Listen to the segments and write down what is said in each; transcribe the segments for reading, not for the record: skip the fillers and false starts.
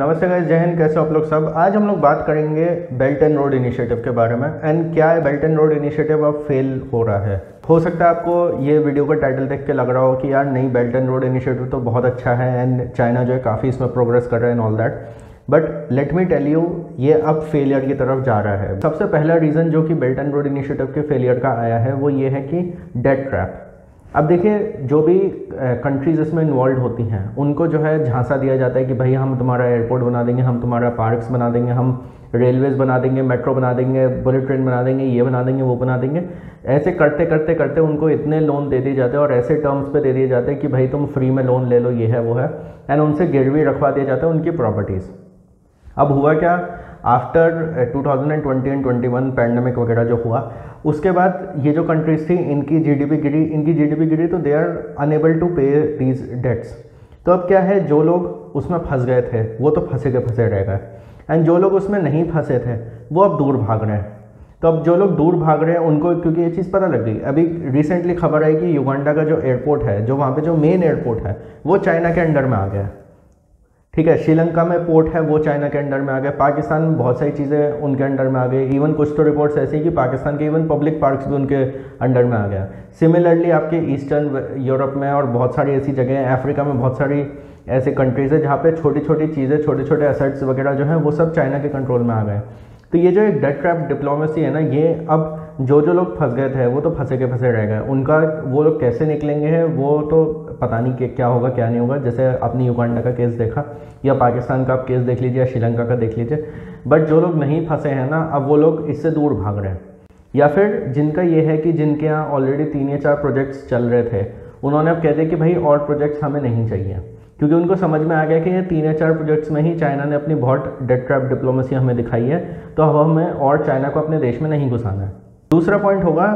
नमस्ते गाइस, जय हिंद। कैसे हो आप लोग सब। आज हम लोग बात करेंगे बेल्ट एंड रोड इनिशिएटिव के बारे में एंड क्या है बेल्ट एंड रोड इनिशिएटिव अब फेल हो रहा है। हो सकता है आपको ये वीडियो का टाइटल देख के लग रहा हो कि यार नहीं, बेल्ट एंड रोड इनिशिएटिव तो बहुत अच्छा है एंड चाइना जो है काफ़ी इसमें प्रोग्रेस कर रहा है and all that, but let me tell you ये अब फेलियर की तरफ जा रहा है। सबसे पहला रीज़न जो कि बेल्ट एंड रोड इनिशिएटिव के फेलियर का आया है वो ये है कि डेट ट्रैप। अब देखिए, जो भी कंट्रीज़ इसमें इन्वॉल्व होती हैं उनको जो है झांसा दिया जाता है कि भाई हम तुम्हारा एयरपोर्ट बना देंगे, हम तुम्हारा पार्क्स बना देंगे, हम रेलवेज़ बना देंगे, मेट्रो बना देंगे, बुलेट ट्रेन बना देंगे, ये बना देंगे, वो बना देंगे। ऐसे करते करते करते उनको इतने लोन दे दिए जाते हैं और ऐसे टर्म्स पे दे दिए जाते हैं कि भाई तुम फ्री में लोन ले लो, ये है वो है, एंड उनसे गिरवी रखवा दिया जाता है उनकी प्रॉपर्टीज़। अब हुआ क्या, आफ्टर 2020 एंड 21 पैंडमिक वगैरह जो हुआ उसके बाद ये जो कंट्रीज थी इनकी जीडीपी गिरी तो दे आर अनेबल टू पे दीज डेट्स। तो अब क्या है, जो लोग उसमें फंस गए थे वो तो फंसे के फंसे रह गए एंड जो लोग उसमें नहीं फंसे थे वो अब दूर भाग रहे हैं। तो अब जो लोग दूर भाग रहे हैं उनको क्योंकि ये चीज़ पता लग गई। अभी रिसेंटली खबर आई कि युगांडा का जो एयरपोर्ट है, जो वहाँ पे जो मेन एयरपोर्ट है वो चाइना के अंडर में आ गया। ठीक है, श्रीलंका में पोर्ट है वो चाइना के अंडर में आ गया, पाकिस्तान में बहुत सारी चीज़ें उनके अंडर में आ गई, इवन कुछ तो रिपोर्ट्स ऐसी कि पाकिस्तान के इवन पब्लिक पार्क्स भी उनके अंडर में आ गया। सिमिलरली आपके ईस्टर्न यूरोप में और बहुत सारी ऐसी जगह हैं, अफ्रीका में बहुत सारी ऐसी कंट्रीज़ है जहाँ पे छोटी छोटी चीज़ें, छोटे छोटे एसेट्स वगैरह जो हैं वो सब चाइना के कंट्रोल में आ गए। तो ये जो एक डेट ट्रैप डिप्लोमेसी है ना, ये अब जो लोग फंस गए थे वो तो फंसे के फंसे रह गए। उनका वो लोग कैसे निकलेंगे हैं वो तो पता नहीं कि क्या होगा क्या नहीं होगा। जैसे आपने युगांडा का केस देखा या पाकिस्तान का आप केस देख लीजिए या श्रीलंका का देख लीजिए, बट जो लोग नहीं फंसे हैं ना अब वो लोग इससे दूर भाग रहे हैं। या फिर जिनका ये है कि जिनके यहाँ ऑलरेडी 3 या 4 प्रोजेक्ट्स चल रहे थे उन्होंने अब कह दिया कि भाई और प्रोजेक्ट्स हमें नहीं चाहिए, क्योंकि उनको समझ में आ गया कि ये 3 या 4 प्रोजेक्ट्स में ही चाइना ने अपनी बहुत डेट ट्रैप डिप्लोमेसी हमें दिखाई है, तो अब हमें और चाइना को अपने देश में नहीं घुसाना है। दूसरा पॉइंट होगा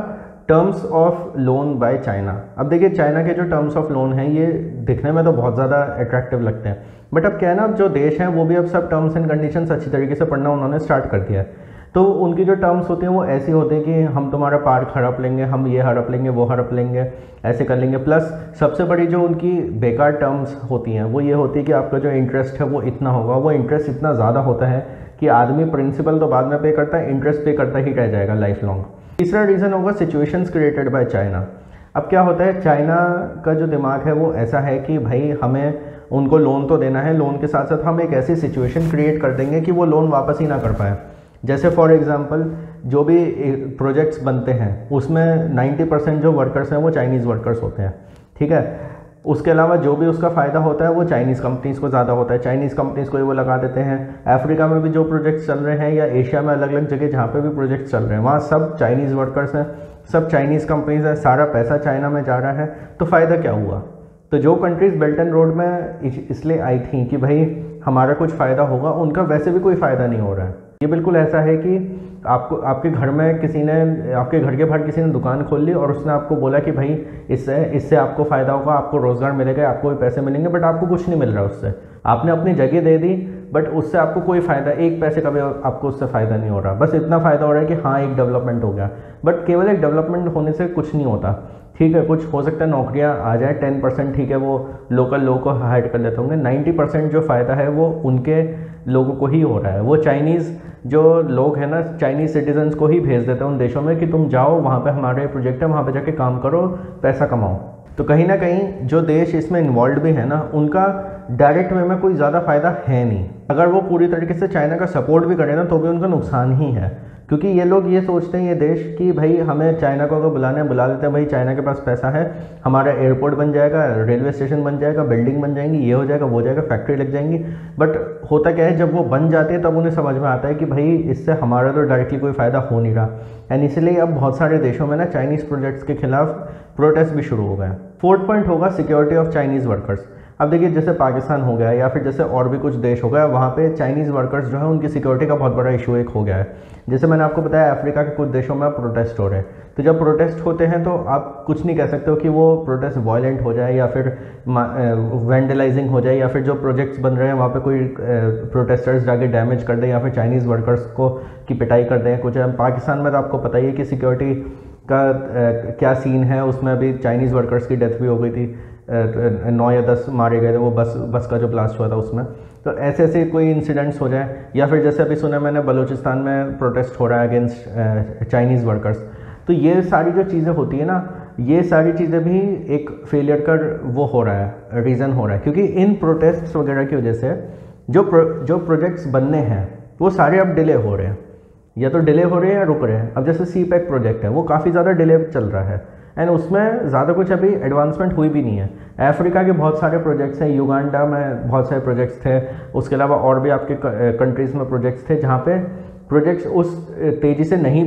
terms of loan by China. अब देखिए, चाइना के जो टर्म्स ऑफ लोन हैं ये दिखने में तो बहुत ज़्यादा अट्रैक्टिव लगते हैं, बट अब क्या है ना, अब जो देश हैं वो भी अब सब टर्म्स एंड कंडीशंस अच्छी तरीके से पढ़ना उन्होंने स्टार्ट कर दिया है। तो उनकी जो टर्म्स होती हैं वो ऐसी होती हैं कि हम तुम्हारा पार्क हड़प लेंगे, हम ये हड़प लेंगे, वो हड़प लेंगे, ऐसे कर लेंगे। प्लस सबसे बड़ी जो उनकी बेकार टर्म्स होती हैं वो ये होती है कि आपका जो इंटरेस्ट है वो इतना होगा। वो इंटरेस्ट इतना ज़्यादा होता है कि आदमी प्रिंसिपल तो बाद में पे करता है, इंटरेस्ट पे करता ही रह जाएगा लाइफ लॉन्ग। तीसरा रीज़न होगा सिचुएशंस क्रिएटेड बाय चाइना। अब क्या होता है, चाइना का जो दिमाग है वो ऐसा है कि भाई हमें उनको लोन तो देना है, लोन के साथ साथ हम एक ऐसी सिचुएशन क्रिएट कर देंगे कि वो लोन वापस ही ना कर पाए। जैसे फॉर एग्जांपल जो भी प्रोजेक्ट्स बनते हैं उसमें 90% जो वर्कर्स हैं वो चाइनीज़ वर्कर्स होते हैं। ठीक है, उसके अलावा जो भी उसका फ़ायदा होता है वो चाइनीज़ कंपनीज़ को ज़्यादा होता है, चाइनीज़ कंपनीज़ को ही वो लगा देते हैं। अफ्रीका में भी जो प्रोजेक्ट्स चल रहे हैं या एशिया में अलग अलग जगह जहाँ पे भी प्रोजेक्ट्स चल रहे हैं वहाँ सब चाइनीज़ वर्कर्स हैं, सब चाइनीज़ कंपनीज़ हैं, सारा पैसा चाइना में जा रहा है। तो फ़ायदा क्या हुआ? तो जो कंट्रीज़ बेल्ट एंड रोड में इसलिए आई थी कि भाई हमारा कुछ फ़ायदा होगा, उनका वैसे भी कोई फ़ायदा नहीं हो रहा है। ये बिल्कुल ऐसा है कि आपके घर में किसी ने, आपके घर के बाहर किसी ने दुकान खोल ली और उसने आपको बोला कि भाई इससे आपको फ़ायदा होगा, आपको रोज़गार मिलेगा, आपको भी पैसे मिलेंगे, बट आपको कुछ नहीं मिल रहा उससे। आपने अपनी जगह दे दी बट उससे आपको कोई फ़ायदा, एक पैसे का भी आपको उससे फ़ायदा नहीं हो रहा। बस इतना फ़ायदा हो रहा है कि हाँ एक डेवलपमेंट हो गया, बट केवल एक डेवलपमेंट होने से कुछ नहीं होता। ठीक है, कुछ हो सकता है नौकरियां आ जाए 10%, ठीक है, वो लोकल लोगों को हायर कर लेते होंगे। 90% जो फ़ायदा है वो उनके लोगों को ही हो रहा है। वो चाइनीज़ जो लोग हैं ना, चाइनीज़ सिटीजन्स को ही भेज देते हैं उन देशों में कि तुम जाओ वहाँ पे हमारे प्रोजेक्ट है, वहाँ पे जाके काम करो, पैसा कमाओ। तो कहीं ना कहीं जो देश इसमें इन्वॉल्व भी है ना उनका डायरेक्ट वे में कोई ज़्यादा फ़ायदा है नहीं। अगर वो पूरी तरीके से चाइना का सपोर्ट भी करें ना तो भी उनका नुकसान ही है, क्योंकि ये लोग ये सोचते हैं ये देश कि भाई हमें चाइना को अगर बुलाने बुला लेते हैं, भाई चाइना के पास पैसा है, हमारा एयरपोर्ट बन जाएगा, रेलवे स्टेशन बन जाएगा, बिल्डिंग बन जाएंगी, ये हो जाएगा, वो हो जाएगा, फैक्ट्री लग जाएंगी। बट होता क्या है, जब वो बन जाते हैं तब उन्हें समझ में आता है कि भाई इससे हमारा तो डायरेक्टली कोई फ़ायदा हो नहीं रहा। एंड इसलिए अब बहुत सारे देशों में ना चाइनीज़ प्रोजेक्ट्स के खिलाफ प्रोटेस्ट भी शुरू हो गए। फोर्थ पॉइंट होगा सिक्योरिटी ऑफ चाइनीज़ वर्कर्स। अब देखिए, जैसे पाकिस्तान हो गया या फिर जैसे और भी कुछ देश हो गया, वहाँ पे चाइनीज़ वर्कर्स जो है उनकी सिक्योरिटी का बहुत बड़ा इशू एक हो गया है। जैसे मैंने आपको बताया अफ्रीका के कुछ देशों में प्रोटेस्ट हो रहे हैं, तो जब प्रोटेस्ट होते हैं तो आप कुछ नहीं कह सकते हो कि वो प्रोटेस्ट वायलेंट हो जाए या फिर वैंडलाइजिंग हो जाए या फिर जो प्रोजेक्ट्स बन रहे हैं वहाँ पे कोई प्रोटेस्टर्स जाके डैमेज कर दें या फिर चाइनीज़ वर्कर्स को की पिटाई कर दें कुछ। पाकिस्तान में तो आपको पता ही है कि सिक्योरिटी का क्या सीन है, उसमें अभी चाइनीज़ वर्कर्स की डेथ भी हो गई थी, 9 या 10 मारे गए थे वो बस का जो ब्लास्ट हुआ था उसमें। तो ऐसे ऐसे कोई इंसिडेंट्स हो जाए, या फिर जैसे अभी सुना मैंने बलूचिस्तान में प्रोटेस्ट हो रहा है अगेंस्ट चाइनीज़ वर्कर्स। तो ये सारी जो चीज़ें होती है ना, ये सारी चीज़ें भी एक फेलियर का वो हो रहा है, रीज़न हो रहा है, क्योंकि इन प्रोटेस्ट वगैरह की वजह से जो प्रोजेक्ट्स बनने हैं वो सारे अब डिले हो रहे हैं, या तो डिले हो रहे हैं या रुक रहे हैं। अब जैसे CPEC प्रोजेक्ट है वो काफ़ी ज़्यादा डिले चल रहा है, एंड उसमें ज़्यादा कुछ अभी एडवांसमेंट हुई भी नहीं है। अफ्रीका के बहुत सारे प्रोजेक्ट्स हैं, युगांडा में बहुत सारे प्रोजेक्ट्स थे, उसके अलावा और भी आपके कंट्रीज़ में प्रोजेक्ट्स थे जहाँ पे प्रोजेक्ट्स उस तेज़ी से नहीं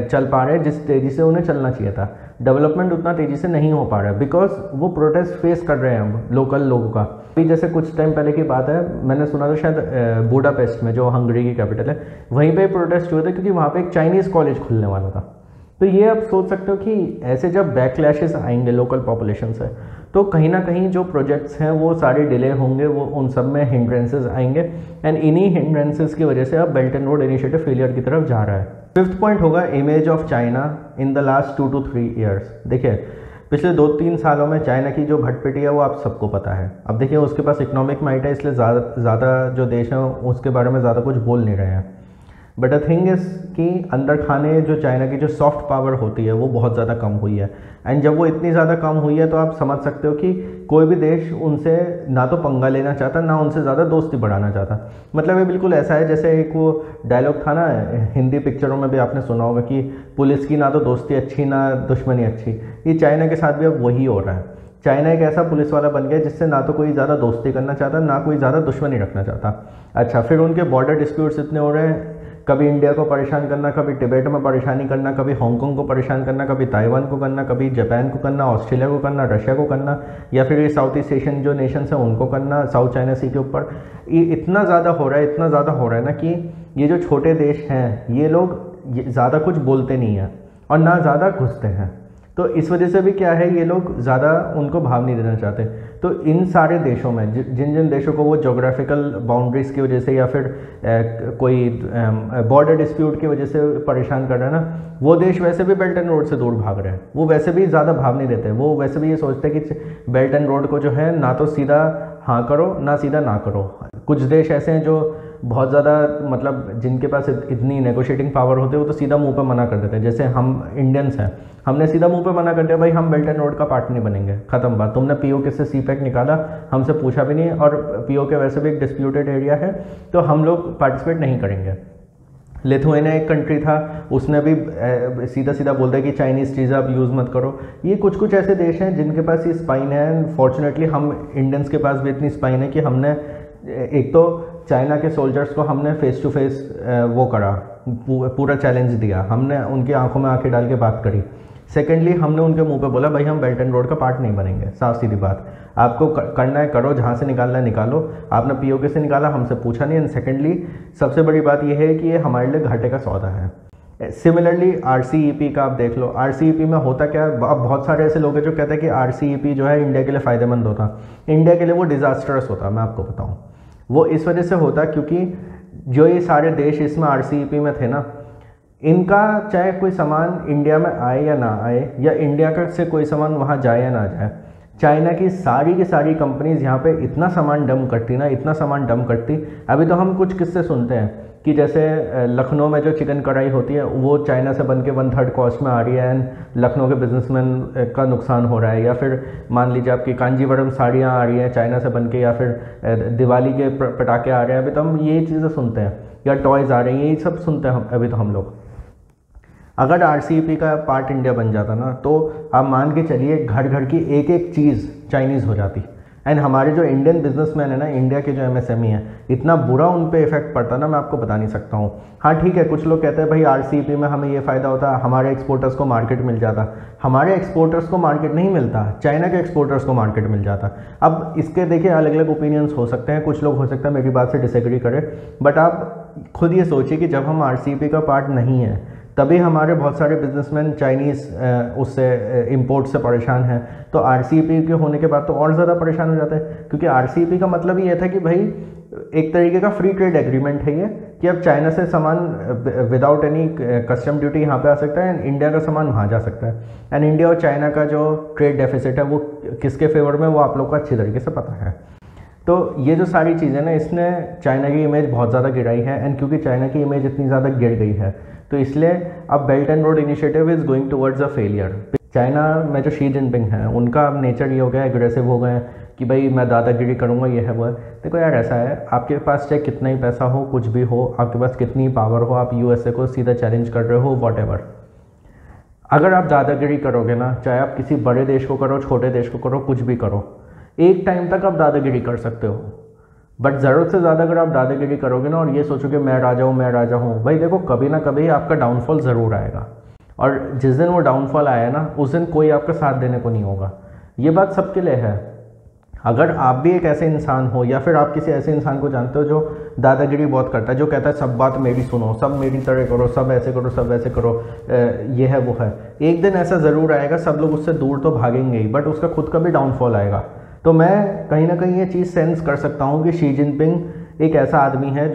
चल पा रहे जिस तेज़ी से उन्हें चलना चाहिए था। डेवलपमेंट उतना तेज़ी से नहीं हो पा रहा है बिकॉज वो प्रोटेस्ट फेस कर रहे हैं अब लोकल लोगों का। अभी जैसे कुछ टाइम पहले की बात है, मैंने सुना था शायद बुडापेस्ट में, जो हंगरी की कैपिटल है, वहीं पे प्रोटेस्ट हुए थे क्योंकि वहाँ पे एक चाइनीज़ कॉलेज खुलने वाला था। तो ये आप सोच सकते हो कि ऐसे जब बैकलैशेस आएंगे लोकल पॉपुलेशन से, तो कहीं ना कहीं जो प्रोजेक्ट्स हैं वो सारे डिले होंगे, वो उन सब में हिंड्रेंसेस आएंगे, एंड इन्हीं हिंड्रेंसेस की वजह से अब belt and road initiative failure की तरफ जा रहा है। 5th पॉइंट होगा image of China in the last 2 to 3 years. देखिए पिछले 2-3 सालों में चाइना की जो भटपिटी है वो आप सबको पता है। अब देखिए उसके पास इकोनॉमिक माइट है, इसलिए ज़्यादा जो देश हैं उसके बारे में ज़्यादा कुछ बोल नहीं रहे हैं। बट द थिंग इज़ कि अंदर खाने जो चाइना की जो सॉफ्ट पावर होती है वो बहुत ज़्यादा कम हुई है, एंड जब वो इतनी ज़्यादा कम हुई है तो आप समझ सकते हो कि कोई भी देश उनसे ना तो पंगा लेना चाहता, ना उनसे ज़्यादा दोस्ती बढ़ाना चाहता। मतलब ये बिल्कुल ऐसा है जैसे एक वो डायलॉग था ना हिंदी पिक्चरों में भी आपने सुना होगा कि पुलिस की ना तो दोस्ती अच्छी ना दुश्मनी अच्छी। ये चाइना के साथ भी अब वही हो रहा है। चाइना एक ऐसा पुलिस वाला बन गया जिससे ना तो कोई ज़्यादा दोस्ती करना चाहता, ना कोई ज़्यादा दुश्मनी रखना चाहता। अच्छा, फिर उनके बॉर्डर डिस्प्यूट्स इतने हो रहे हैं, कभी इंडिया को परेशान करना, कभी तिब्बत में परेशानी करना, कभी हांगकांग को परेशान करना, कभी ताइवान को करना, कभी जापान को करना, ऑस्ट्रेलिया को करना, रशिया को करना, या फिर ये साउथ ईस्ट एशियन जो नेशंस हैं उनको करना, साउथ चाइना सी के ऊपर। ये इतना ज़्यादा हो रहा है, इतना ज़्यादा हो रहा है ना कि ये जो छोटे देश हैं ये लोग ज़्यादा कुछ बोलते नहीं हैं और ना ज़्यादा घुसते हैं। तो इस वजह से भी क्या है, ये लोग ज़्यादा उनको भाव नहीं देना चाहते। तो इन सारे देशों में जिन जिन देशों को वो जोग्राफिकल बाउंड्रीज़ की वजह से या फिर कोई बॉर्डर डिस्प्यूट की वजह से परेशान कर रहे हैं ना, वो देश वैसे भी बेल्ट एंड रोड से दूर भाग रहे हैं। वो वैसे भी ज़्यादा भाव नहीं देते, वो वैसे भी ये सोचते हैं कि बेल्ट एंड रोड को जो है ना तो सीधा हाँ करो ना सीधा ना करो। कुछ देश ऐसे हैं जो बहुत ज़्यादा मतलब जिनके पास इतनी नेगोशिएटिंग पावर होती है वो तो सीधा मुंह पे मना कर देते हैं। जैसे हम इंडियंस हैं, हमने सीधा मुंह पे मना कर दिया, भाई हम बेल्ट एंड रोड का पार्ट नहीं बनेंगे, खत्म बात। तुमने POK से CPEC निकाला, हमसे पूछा भी नहीं, और POK वैसे भी एक डिस्प्यूटेड एरिया है तो हम लोग पार्टिसिपेट नहीं करेंगे। लिथुआनिया एक कंट्री था, उसने भी सीधा सीधा बोल दिया कि चाइनीज़ चीज़ें आप यूज़ मत करो। ये कुछ कुछ ऐसे देश हैं जिनके पास ये स्पाइन है, एंड फॉर्चुनेटली हम इंडियंस के पास भी इतनी स्पाइन है कि हमने एक तो चाइना के सोल्जर्स को हमने फेस टू फेस वो करा, पूरा चैलेंज दिया, हमने उनकी आंखों में आंखें डाल के बात करी। सेकेंडली हमने उनके मुंह पे बोला भाई हम बेल्ट एंड रोड का पार्ट नहीं बनेंगे, साफ सीधी बात। आपको करना है करो, जहाँ से निकालना है निकालो, आपने POK से निकाला, हमसे पूछा नहीं। एंड सेकेंडली सबसे बड़ी बात यह है कि ये हमारे लिए घाटे का सौदा है। सिमिलरली RCEP का आप देख लो, RCEP में होता क्या है, अब बहुत सारे ऐसे लोग हैं जो कहते हैं कि RCEP जो है इंडिया के लिए फ़ायदेमंद होता, इंडिया के लिए वो डिज़ास्टरस होता। मैं आपको बताऊँ वो इस वजह से होता क्योंकि जो ये सारे देश इसमें RCEP में थे ना, इनका चाहे कोई सामान इंडिया में आए या ना आए, या इंडिया का से कोई सामान वहाँ जाए या ना जाए, चाइना की सारी कंपनीज यहाँ पे इतना सामान डंप करती ना, इतना सामान डंप करती। अभी तो हम कुछ किस्से सुनते हैं कि जैसे लखनऊ में जो चिकन कढ़ाई होती है वो चाइना से बन के 1/3 कॉस्ट में आ रही है, एंड लखनऊ के बिजनेसमैन का नुकसान हो रहा है। या फिर मान लीजिए आपकी कांजीवरम साड़ियाँ आ रही हैं चाइना से बन के, या फिर दिवाली के पटाखे आ रहे हैं, अभी तो हम यही चीज़ें सुनते हैं, या टॉयज़ आ रहे हैं, यही सब सुनते हैं अभी तो हम लोग। अगर RCEP का पार्ट इंडिया बन जाता ना, तो आप मान के चलिए घर घर की एक एक चीज़ चाइनीज़ हो जाती, एंड हमारे जो इंडियन बिजनेसमैन है ना, इंडिया के जो MSME हैं, इतना बुरा उन पे इफेक्ट पड़ता ना, मैं आपको बता नहीं सकता हूँ। हाँ ठीक है, कुछ लोग कहते हैं भाई RCEP में हमें ये फ़ायदा होता, हमारे एक्सपोर्टर्स को मार्केट मिल जाता। हमारे एक्सपोर्टर्स को मार्केट नहीं मिलता, चाइना के एक्सपोर्टर्स को मार्केट मिल जाता। अब इसके देखिए अलग अलग ओपिनियंस हो सकते हैं, कुछ लोग हो सकता है मेरी बात से डिसएग्री करें, बट आप खुद ये सोचिए कि जब हम RCEP का पार्ट नहीं है तभी हमारे बहुत सारे बिजनेसमैन चाइनीज़ उससे इंपोर्ट से परेशान हैं, तो RCEP के होने के बाद तो और ज़्यादा परेशान हो जाते हैं। क्योंकि RCEP का मतलब ही ये था कि भाई एक तरीके का फ्री ट्रेड एग्रीमेंट है ये, कि अब चाइना से सामान विदाउट एनी कस्टम ड्यूटी यहाँ पे आ सकता है, एंड इंडिया का सामान वहाँ जा सकता है। एंड इंडिया और चाइना का जो ट्रेड डेफिसिट है वो किसके फेवर में, वो आप लोग को अच्छी तरीके से पता है। तो ये जो सारी चीज़ें ना, इसने चाइना की इमेज बहुत ज़्यादा गिराई है। एंड क्योंकि चाइना की इमेज इतनी ज़्यादा गिर गई है, तो इसलिए अब belt and road initiative is going towards a failure. China में जो शी जिनपिंग है, उनका अब नेचर ये हो गया, एग्रेसिव हो गए हैं कि भाई मैं दादागिरी करूँगा, ये है वो है। देखो यार, ऐसा है, आपके पास चाहे कितना ही पैसा हो, कुछ भी हो, आपके पास कितनी पावर हो, आप यूएसए को सीधा चैलेंज कर रहे हो, वॉटेवर, अगर आप दादागिरी करोगे ना, चाहे आप किसी बड़े देश को करो, छोटे देश को करो, कुछ भी करो, एक टाइम तक आप दादागिरी कर सकते हो। बट ज़रूरत से ज़्यादा अगर आप दादागिरी करोगे ना, और ये सोचोगे मैं राजा हूँ, मैं राजा हूँ, भाई देखो कभी ना कभी आपका डाउनफॉल ज़रूर आएगा। और जिस दिन वो डाउनफॉल आया ना, उस दिन कोई आपका साथ देने को नहीं होगा। ये बात सबके लिए है। अगर आप भी एक ऐसे इंसान हो, या फिर आप किसी ऐसे इंसान को जानते हो जो दादागिरी बहुत करता है, जो कहता है सब बात मेरी सुनो, सब मेरी तरह करो, सब ऐसे करो, सब ऐसे करो, ये है वो है, एक दिन ऐसा ज़रूर आएगा, सब लोग उससे दूर तो भागेंगे ही, बट उसका खुद का भी डाउनफॉल आएगा। तो मैं कहीं ना कहीं ये चीज़ सेंस कर सकता हूँ कि शी जिनपिंग एक ऐसा आदमी है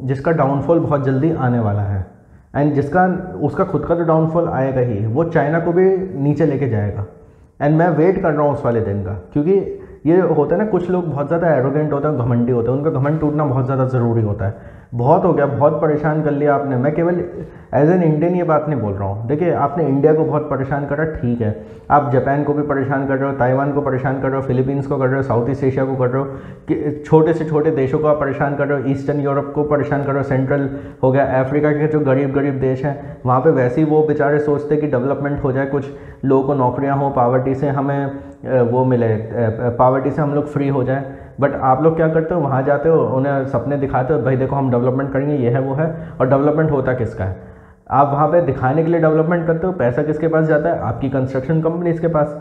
जिसका डाउनफॉल बहुत जल्दी आने वाला है। एंड उसका खुद का तो डाउनफॉल आएगा ही, वो चाइना को भी नीचे लेके जाएगा। एंड मैं वेट कर रहा हूँ उस वाले दिन का, क्योंकि ये होता है ना, कुछ लोग बहुत ज़्यादा एरोगेंट होते हैं, घमंडी होते हैं, उनका घमंड टूटना बहुत ज़्यादा ज़रूरी होता है। बहुत हो गया, बहुत परेशान कर लिया आपने। मैं केवल एज एन इंडियन ये बात नहीं बोल रहा हूँ। देखिए, आपने इंडिया को बहुत परेशान करा, ठीक है, आप जापान को भी परेशान कर रहे हो, ताइवान को परेशान कर रहे हो, फिलीपींस को कर रहे हो, साउथ ईस्ट एशिया को कर रहे हो, कि छोटे से छोटे देशों को आप परेशान कर रहे हो, ईस्टर्न यूरोप को परेशान कर रहे हो, सेंट्रल हो गया, अफ्रीका के जो गरीब गरीब देश हैं, वहाँ पर वैसे ही वो बेचारे सोचते कि डेवलपमेंट हो जाए, कुछ लोगों को नौकरियाँ हो, पावर्टी से हमें वो मिले, पावर्टी से हम लोग फ्री हो जाएं। बट आप लोग क्या करते हो, वहाँ जाते हो, उन्हें सपने दिखाते हो, भाई देखो हम डेवलपमेंट करेंगे, ये है वो है, और डेवलपमेंट होता किसका है? आप वहाँ पे दिखाने के लिए डेवलपमेंट करते हो। पैसा किसके पास जाता है? आपकी कंस्ट्रक्शन कंपनीज के पास,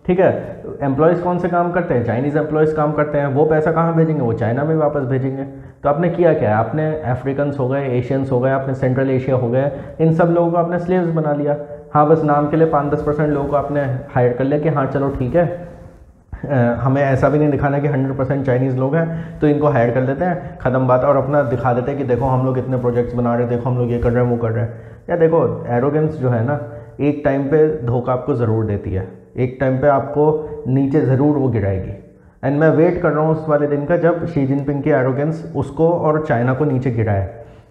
ठीक है। एम्प्लॉयज़ कौन से काम करते हैं? चाइनीज़ एम्प्लॉयज़ काम करते हैं। वो पैसा कहाँ भेजेंगे? वो चाइना में वापस भेजेंगे। तो आपने किया क्या है? आपने अफ्रीकन्स हो गए, एशियंस हो गए, आपने सेंट्रल एशिया हो गए, इन सब लोगों को आपने स्लेव्स बना लिया। हाँ, बस नाम के लिए 5-10% लोगों को आपने हायर कर लिया कि हाँ चलो ठीक है, हमें ऐसा भी नहीं दिखाना कि 100% चाइनीज़ लोग हैं, तो इनको हायर कर लेते हैं, ख़त्म बात। और अपना दिखा देते हैं कि देखो हम लोग इतने प्रोजेक्ट्स बना रहे हैं, देखो हम लोग ये कर रहे हैं, वो कर रहे हैं। या देखो, एरोगेंस जो है ना, एक टाइम पे धोखा आपको ज़रूर देती है, एक टाइम पे आपको नीचे ज़रूर वो गिराएगी। एंड मैं वेट कर रहा हूँ उस वाले दिन का जब शी जिनपिंग की एरोगेंस उसको और चाइना को नीचे गिराए,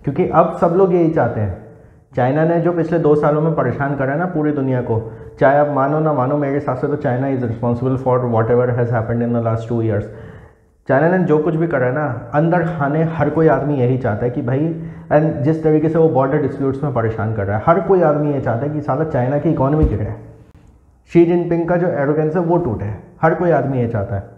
क्योंकि अब सब लोग यही चाहते हैं। चाइना ने जो पिछले 2 सालों में परेशान करा है ना पूरी दुनिया को, चाहे आप मानो ना मानो, मेरे हिसाब से तो China is responsible for what ever has happened in the last 2 years. China ने जो कुछ भी करा है ना, अंदर खाने हर कोई आदमी यही चाहता है कि भाई, एंड जिस तरीके से वो बॉर्डर डिस्प्यूट्स में परेशान कर रहा है, हर कोई आदमी ये चाहता है कि साला चाइना की इकॉनमी गिरे, शी जिनपिंग का जो एरोगेंस है वो टूटे, हर कोई आदमी ये चाहता है।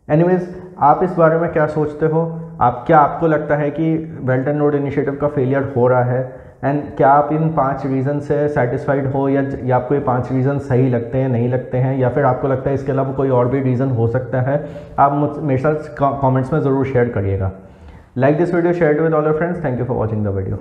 एनीवेज, आप इस बारे में क्या सोचते हो? आपको लगता है कि बेल्ट एंड रोड इनिशिएटिव का फेलियर हो रहा है? एंड क्या आप इन 5 रीज़न से सेटिस्फाइड हो, या आपको ये 5 रीज़न सही लगते हैं, नहीं लगते हैं, या फिर आपको लगता है इसके अलावा कोई और भी रीज़न हो सकता है? आप मेरे साथ कमेंट्स में ज़रूर शेयर करिएगा। Like this video, share it with all your friends. Thank you for watching the video.